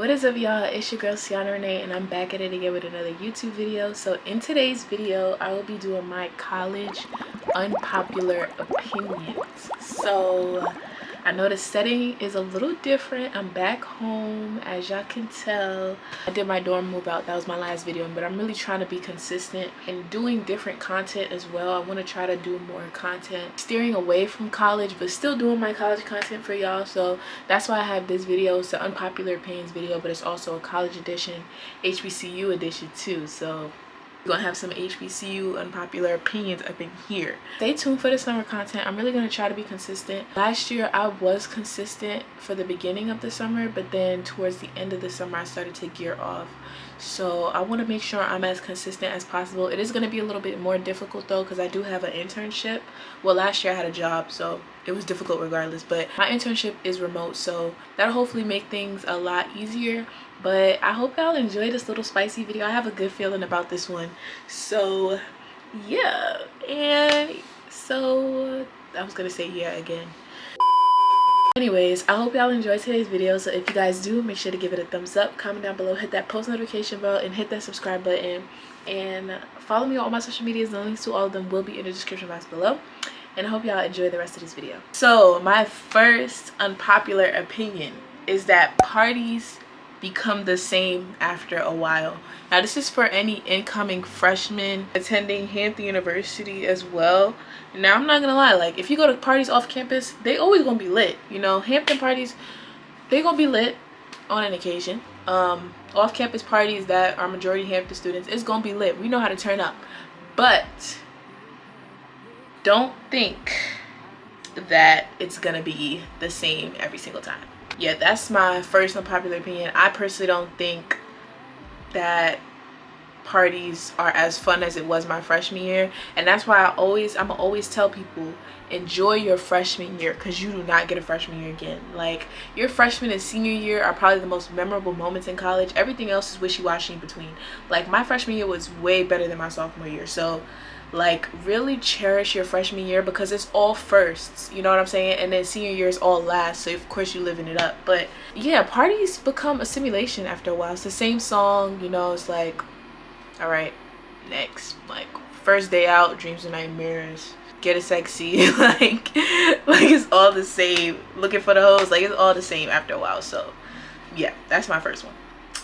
What is up, y'all? It's your girl Cianna Renee, and I'm back at it again with another YouTube video. So in today's video, I will be doing my college unpopular opinions. So I know the setting is a little different. I'm back home, as y'all can tell. I did my dorm move out. That was my last video, but I'm really trying to be consistent and doing different content as well. I want to try to do more content, steering away from college, but still doing my college content for y'all. So that's why I have this video. It's the unpopular opinions video, but it's also a college edition, HBCU edition too. So we're gonna have some HBCU unpopular opinions up in here. Stay tuned for the summer content. I'm really gonna try to be consistent. Last year I was consistent for the beginning of the summer, but then towards the end of the summer I started to gear off. So I want to make sure I'm as consistent as possible. It is going to be a little bit more difficult though, because I do have an internship. Well, last year I had a job, so it was difficult regardless, but my internship is remote, so that'll hopefully make things a lot easier. But I hope y'all enjoy this little spicy video. I have a good feeling about this one. So yeah, and so I was gonna say yeah again. Anyways, I hope y'all enjoyed today's video. So if you guys do, make sure to give it a thumbs up, comment down below, hit that post notification bell, and hit that subscribe button, and follow me on all my social medias. The links to all of them will be in the description box below. And I hope y'all enjoy the rest of this video. So my first unpopular opinion is that parties become the same after a while. Now this is for any incoming freshmen attending Hampton University as well. Now I'm not gonna lie, like if you go to parties off campus, they always gonna be lit. You know, Hampton parties, they gonna be lit on an occasion. Off campus parties that are majority Hampton students, it's gonna be lit. We know how to turn up. But don't think that it's gonna be the same every single time. Yeah, that's my first unpopular opinion. I personally don't think that parties are as fun as it was my freshman year, and that's why I'm always tell people, enjoy your freshman year, because you do not get a freshman year again. Like, your freshman and senior year are probably the most memorable moments in college. Everything else is wishy-washy in between. Like, my freshman year was way better than my sophomore year, so like really cherish your freshman year, because it's all firsts, you know what I'm saying? And then senior year is all last, so of course you're living it up. But yeah, parties become a simulation after a while. It's the same song, you know. It's like, all right, next, like first day out, dreams and nightmares, get it sexy, like it's all the same. Looking for the hoes, like it's all the same after a while. So yeah, that's my first one.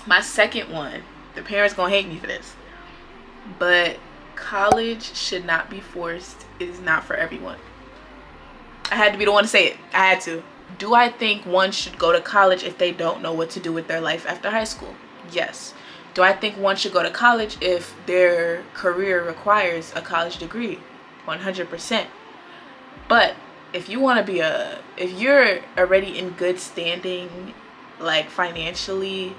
My second one, the parents gonna hate me for this, but college should not be forced. It is not for everyone. I had to be the one to say it. I had to. Do I think one should go to college if they don't know what to do with their life after high school? Yes. Do I think one should go to college if their career requires a college degree? 100%. But if you want to be if you're already in good standing, like financially,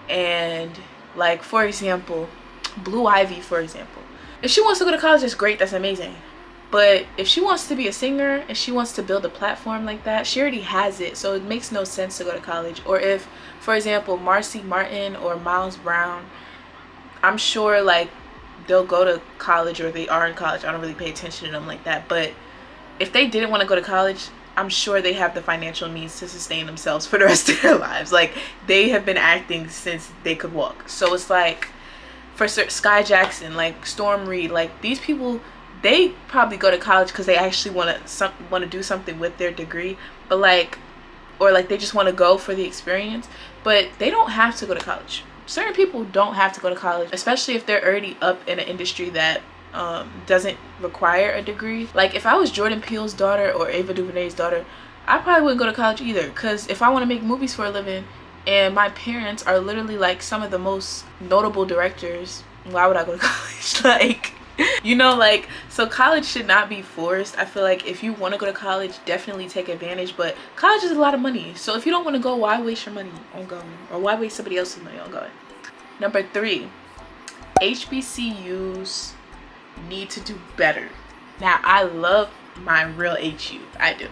and like for example, Blue Ivy, for example, if she wants to go to college, that's great, that's amazing. But if she wants to be a singer and she wants to build a platform like that, she already has it, so it makes no sense to go to college. Or if, for example, Marcy Martin or Miles Brown, I'm sure like they'll go to college, or they are in college. I don't really pay attention to them like that, but if they didn't want to go to college, I'm sure they have the financial means to sustain themselves for the rest of their lives. Like, they have been acting since they could walk. So it's like, for Sky Jackson, like Storm Reed, like these people, they probably go to college because they actually want to do something with their degree, but like, or like they just want to go for the experience. But they don't have to go to college. Certain people don't have to go to college, especially if they're already up in an industry that doesn't require a degree. Like if I was Jordan Peele's daughter or Ava DuVernay's daughter, I probably wouldn't go to college either, because if I want to make movies for a living and my parents are literally like some of the most notable directors, why would I go to college? Like, you know, like, so college should not be forced. I feel like if you want to go to college, definitely take advantage, but college is a lot of money. So if you don't want to go, why waste your money on going? Or why waste somebody else's money on going? Number 3, HBCUs need to do better. Now, I love my real HU. I do.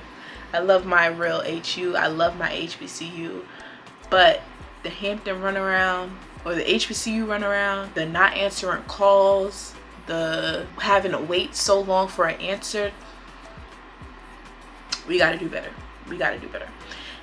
I love my real HU. I love my HBCU. But the Hampton runaround, or the HBCU runaround, the not answering calls, the having to wait so long for an answer, we gotta do better. We gotta do better.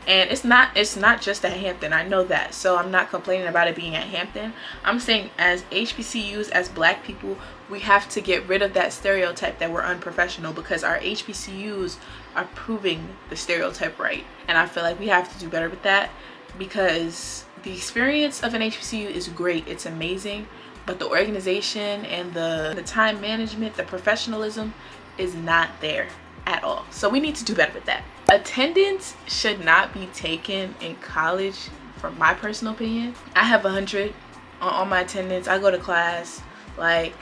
And it's not just at Hampton, I know that, so I'm not complaining about it being at Hampton. I'm saying as HBCUs, as black people, we have to get rid of that stereotype that we're unprofessional, because our HBCUs are proving the stereotype right. And I feel like we have to do better with that, because the experience of an HBCU is great, it's amazing, but the organization and the time management, the professionalism is not there at all. So we need to do better with that. Attendance should not be taken in college, from my personal opinion. I have 100 on my attendance. I go to class. Like,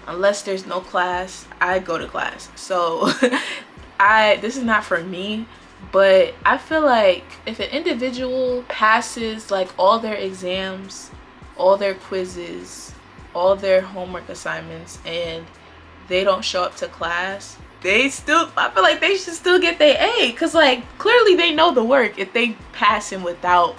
unless there's no class, I go to class. So this is not for me, but I feel like if an individual passes like all their exams, all their quizzes, all their homework assignments, and they don't show up to class, I feel like they should still get their A, because like clearly they know the work if they passing without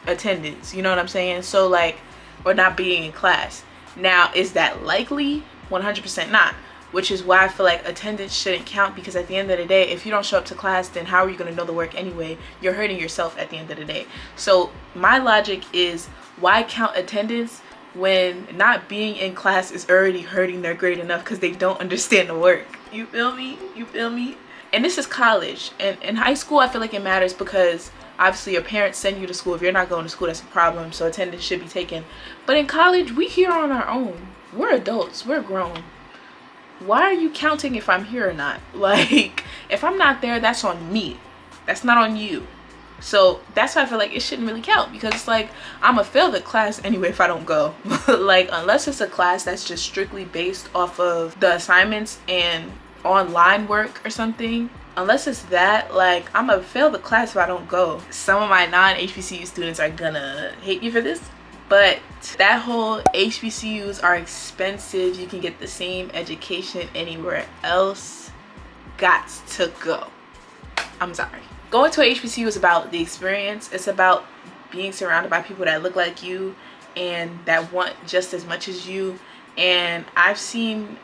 attendance, you know what I'm saying? So like, or not being in class. Now, is that likely? 100% not, which is why I feel like attendance shouldn't count, because at the end of the day, if you don't show up to class, then how are you going to know the work anyway? You're hurting yourself at the end of the day. So my logic is, why count attendance when not being in class is already hurting their grade enough because they don't understand the work? You feel me? You feel me? And this is college. And in high school, I feel like it matters, because obviously your parents send you to school. If you're not going to school, that's a problem, so attendance should be taken. But in college, we here on our own. We're adults, we're grown. Why are you counting if I'm here or not? Like, if I'm not there, that's on me, that's not on you. So that's why I feel like it shouldn't really count, because it's like, I'm gonna fail the class anyway if I don't go. Like, unless it's a class that's just strictly based off of the assignments and online work or something, unless it's that, like, I'm gonna fail the class if I don't go. Some of my non-HBCU students are gonna hate me for this, but that whole HBCUs are expensive, you can get the same education anywhere else, gots to go. I'm sorry. Going to a HBCU is about the experience. It's about being surrounded by people that look like you and that want just as much as you. And I've seen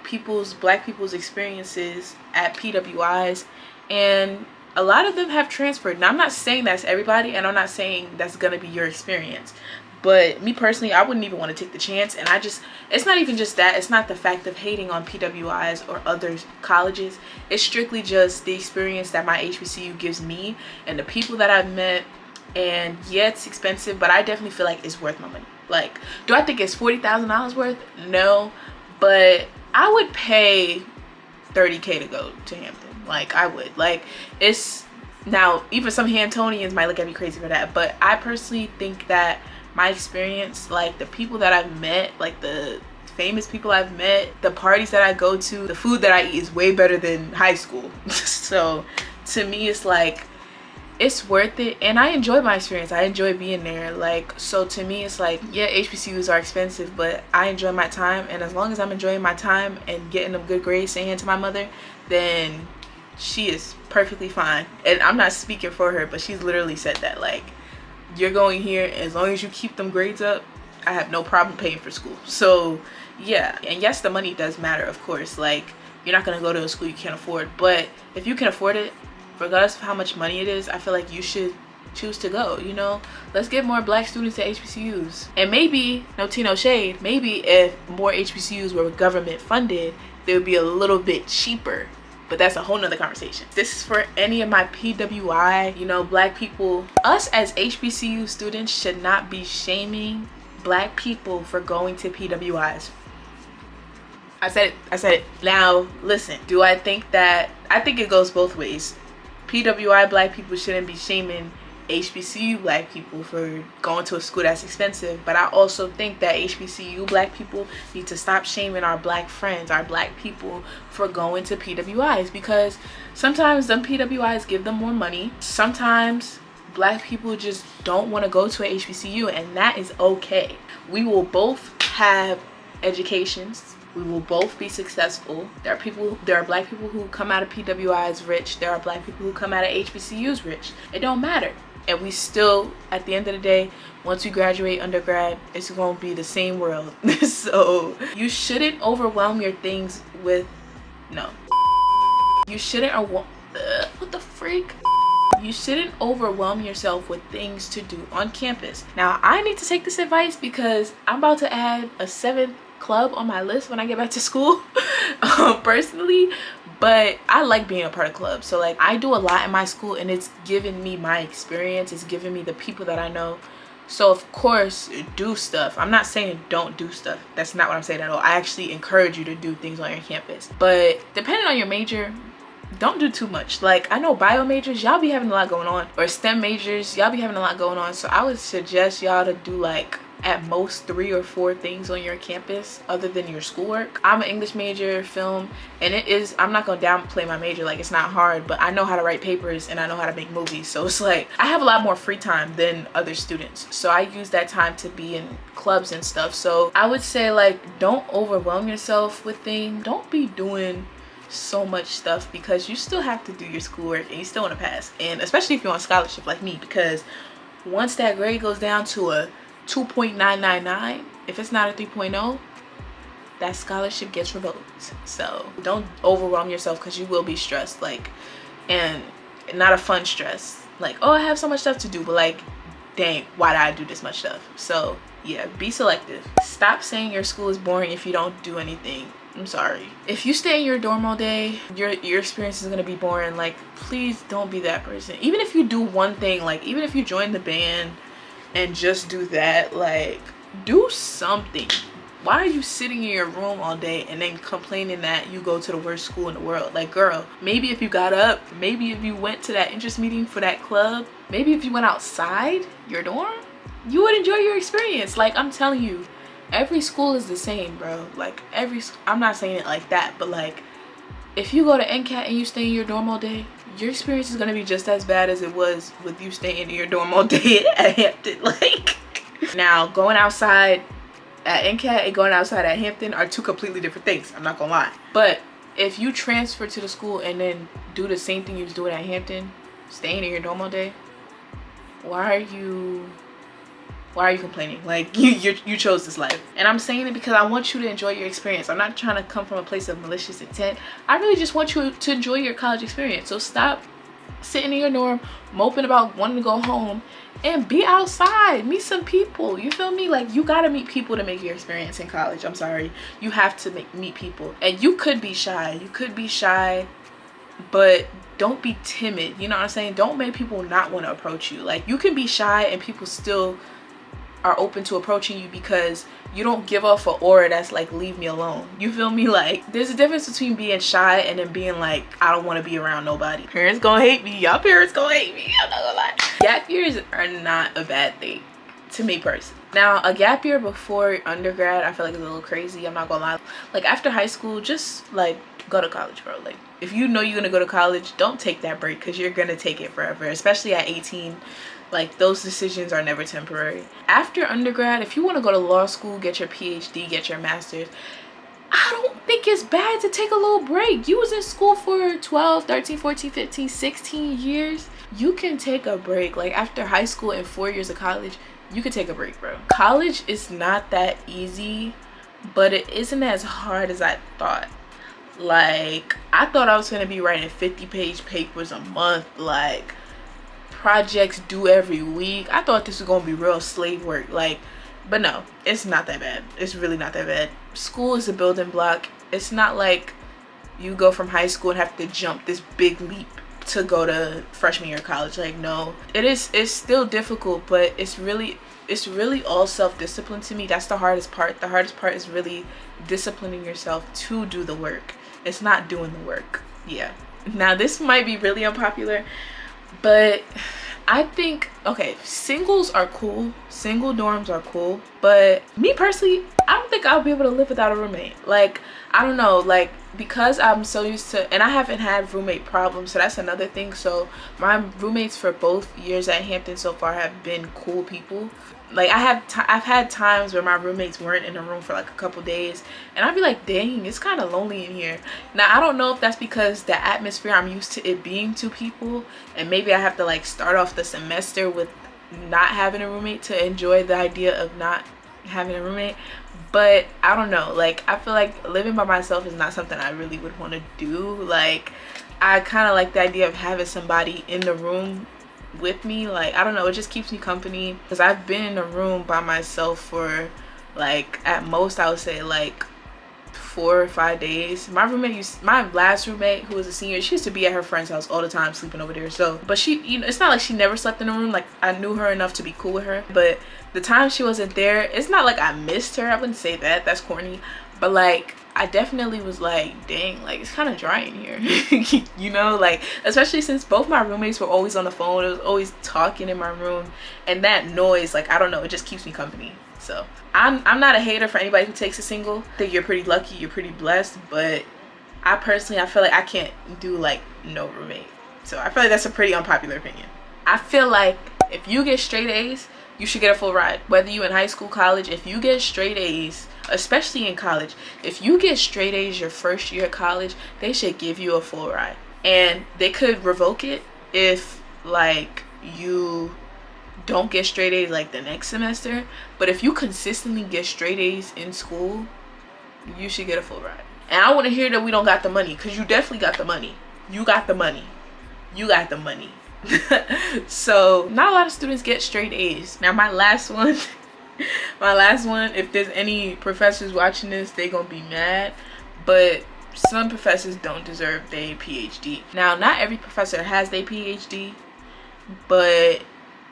black people's experiences at PWIs, and a lot of them have transferred. Now, I'm not saying that's everybody, and I'm not saying that's gonna be your experience, but me personally, I wouldn't even want to take the chance. And it's not even just that. It's not the fact of hating on PWIs or other colleges. It's strictly just the experience that my HBCU gives me and the people that I've met. And yeah, it's expensive, but I definitely feel like it's worth my money. Like, do I think it's $40,000 worth? No, but I would pay $30K to go to Hampton. Like, I would. Like, it's, now even some Hamptonians might look at me crazy for that, but I personally think that my experience, like the people that I've met, like the famous people I've met, the parties that I go to, the food that I eat is way better than high school. So to me, it's like, it's worth it, and I enjoy my experience. I enjoy being there. Like, so to me, it's like, yeah, HBCUs are expensive, but I enjoy my time, and as long as I'm enjoying my time and getting them good grades, saying to my mother, then she is perfectly fine. And I'm not speaking for her, but she's literally said that, like, you're going here, as long as you keep them grades up, I have no problem paying for school. So yeah, and yes, the money does matter, of course. Like, you're not gonna go to a school you can't afford, but if you can afford it, regardless of how much money it is, I feel like you should choose to go. You know, let's get more black students to HBCUs. And maybe, no tea, no shade, maybe if more HBCUs were government funded, they would be a little bit cheaper. But that's a whole nother conversation. This is for any of my PWI, you know, black people. Us as HBCU students should not be shaming black people for going to PWIs. I said it. Now, listen, do I think that, I think it goes both ways. PWI black people shouldn't be shaming HBCU black people for going to a school that's expensive, but I also think that HBCU black people need to stop shaming our black friends, our black people, for going to PWIs, because sometimes them PWIs give them more money. Sometimes black people just don't want to go to a HBCU, and that is okay. We will both have educations. We will both be successful. There are black people who come out of PWIs rich. There are black people who come out of HBCUs rich. It don't matter. And we still, at the end of the day, once we graduate undergrad, it's gonna be the same world. So you shouldn't overwhelm your things with, no. You shouldn't, what the freak? You shouldn't overwhelm yourself with things to do on campus. Now, I need to take this advice because I'm about to add a 7th club on my list when I get back to school personally, but I like being a part of clubs. So like, I do a lot in my school and it's given me my experience, it's given me the people that I know. So of course, do stuff. I'm not saying don't do stuff. That's not what I'm saying at all. I actually encourage you to do things on your campus. But depending on your major, don't do too much. Like, I know bio majors, y'all be having a lot going on. Or STEM majors, y'all be having a lot going on. So I would suggest y'all to do like at most 3 or 4 things on your campus other than your schoolwork. I'm an English major, film, and I'm not gonna downplay my major, like it's not hard, but I know how to write papers and I know how to make movies. So it's like, I have a lot more free time than other students. So I use that time to be in clubs and stuff. So I would say like, don't overwhelm yourself with things. Don't be doing so much stuff because you still have to do your schoolwork and you still want to pass. And especially if you're on scholarship like me, because once that grade goes down to a 2.999, if it's not a 3.0, that scholarship gets revoked. So don't overwhelm yourself because you will be stressed, like, and not a fun stress, like, oh, I have so much stuff to do, but like, dang, why did I do this much stuff? So yeah, be selective. Stop saying your school is boring if you don't do anything. I'm sorry. If you stay in your dorm all day, your experience is gonna be boring. Like, please don't be that person. Even if you do one thing, like even if you join the band and just do that, like, do something. Why are you sitting in your room all day and then complaining that you go to the worst school in the world? Like, girl, maybe if you got up, maybe if you went to that interest meeting for that club, maybe if you went outside your dorm, you would enjoy your experience. Like, I'm telling you, every school is the same, bro. Like, I'm not saying it like that, but like, if you go to NCAT and you stay in your dorm all day, your experience is gonna be just as bad as it was with you staying in your dorm all day at Hampton. Like, now going outside at NCAT and going outside at Hampton are 2 completely different things. I'm not gonna lie. But if you transfer to the school and then do the same thing you was doing at Hampton, staying in your dorm all day, why are you complaining? Like, you chose this life. And I'm saying it because I want you to enjoy your experience. I'm not trying to come from a place of malicious intent. I really just want you to enjoy your college experience. So stop sitting in your dorm moping about wanting to go home and be outside, meet some people. You feel me? Like, you gotta meet people to make your experience in college. I'm sorry, you have to meet people. And you could be shy, but don't be timid. You know what I'm saying? Don't make people not want to approach you. Like, you can be shy and people still are open to approaching you because you don't give off an aura that's like, leave me alone. You feel me? Like, there's a difference between being shy and then being like, I don't want to be around nobody. Parents gonna hate me. Y'all parents gonna hate me. I'm not gonna lie. Gap years are not a bad thing to me personally. Now, a gap year before undergrad, I feel like it's a little crazy. I'm not gonna lie. Like, after high school, just like go to college, bro. Like, if you know you're gonna go to college, don't take that break because you're gonna take it forever, especially at 18. Like, those decisions are never temporary. After undergrad, if you want to go to law school, get your PhD, get your master's, I don't think it's bad to take a little break. You was in school for 12, 13, 14, 15, 16 years. You can take a break. Like, after high school and 4 years of college, you could take a break, bro. College is not that easy, but it isn't as hard as I thought. Like, I thought I was going to be writing 50-page papers a month, like projects due every week. I thought this was gonna be real slave work, like, but no, it's not that bad. It's really not that bad. School is a building block. It's not like you go from high school and have to jump this big leap to go to freshman year of college. Like, no, it's still difficult, but it's really all self-discipline to me. That's the hardest part. The hardest part is really disciplining yourself to do the work. It's not doing the work. Yeah. Now, this might be really unpopular, but I think, okay, singles are cool. Single dorms are cool. But me personally, I don't think I'll be able to live without a roommate. Like, I don't know, like, because I'm so used to, and I haven't had roommate problems, so that's another thing. So my roommates for both years at Hampton so far have been cool people. Like, I've had times where my roommates weren't in the room for like a couple days, and I'd be like, dang, it's kind of lonely in here. Now, I don't know if that's because the atmosphere, I'm used to it being 2 people, and maybe I have to like start off the semester with not having a roommate to enjoy the idea of not having a roommate. But I don't know, like, I feel like living by myself is not something I really would want to do. Like, I kind of like the idea of having somebody in the room with me. Like, I don't know, it just keeps me company, because I've been in a room by myself for like at most I would say like 4 or 5 days. My last roommate, who was a senior, she used to be at her friend's house all the time, sleeping over there. So, but she, you know, it's not like she never slept in a room. Like, I knew her enough to be cool with her, but the time she wasn't there, it's not like I missed her. I wouldn't say that, that's corny, but like I definitely was like, dang, like it's kind of dry in here. You know, like, especially since both my roommates were always on the phone. It was always talking in my room, and that noise, like, I don't know, it just keeps me company. So I'm not a hater for anybody who takes a single. I think you're pretty lucky, you're pretty blessed, but I personally, I feel like I can't do like no roommate. So I feel like that's a pretty unpopular opinion. I feel like if you get straight A's, you should get a full ride. Whether you in high school, college, if you get straight A's, especially in college, if you get straight A's your first year at college, they should give you a full ride. And they could revoke it if like you don't get straight A's like the next semester, but if you consistently get straight A's in school, you should get a full ride. And I want to hear that we don't got the money, because you definitely got the money. You got the money. You got the money. So not a lot of students get straight A's. Now my last one if there's any professors watching this, they gonna be mad, but some professors don't deserve their PhD. Now not every professor has their PhD, but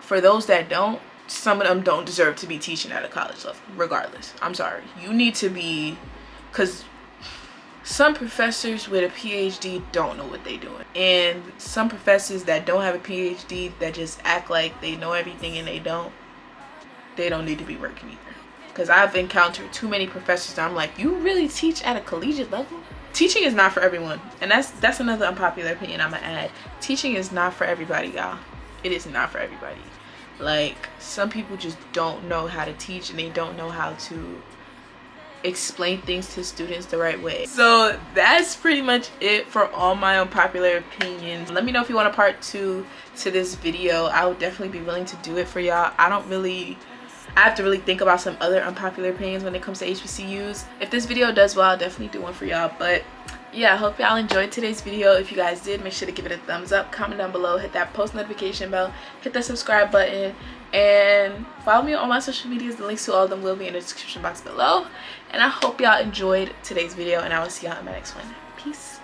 for those that don't, some of them don't deserve to be teaching at a college level regardless. I'm sorry, you need to be, because some professors with a PhD don't know what they're doing, and some professors that don't have a PhD that just act like they know everything and they don't need to be working either. Because I've encountered too many professors that I'm like, you really teach at a collegiate level? Teaching is not for everyone, and that's another unpopular opinion I'm gonna add. Teaching is not for everybody, y'all. It is not for everybody. Like, some people just don't know how to teach, and they don't know how to explain things to students the right way. So that's pretty much it for all my unpopular opinions. Let me know if you want a part 2 to this video. I would definitely be willing to do it for y'all. I have to really think about some other unpopular opinions when it comes to HBCUs. If this video does well, I'll definitely do one for y'all. But yeah, I hope y'all enjoyed today's video. If you guys did, make sure to give it a thumbs up, comment down below, hit that post notification bell, hit the subscribe button, and follow me on all my social medias. The links to all of them will be in the description box below. And I hope y'all enjoyed today's video, and I will see y'all in my next one. Peace.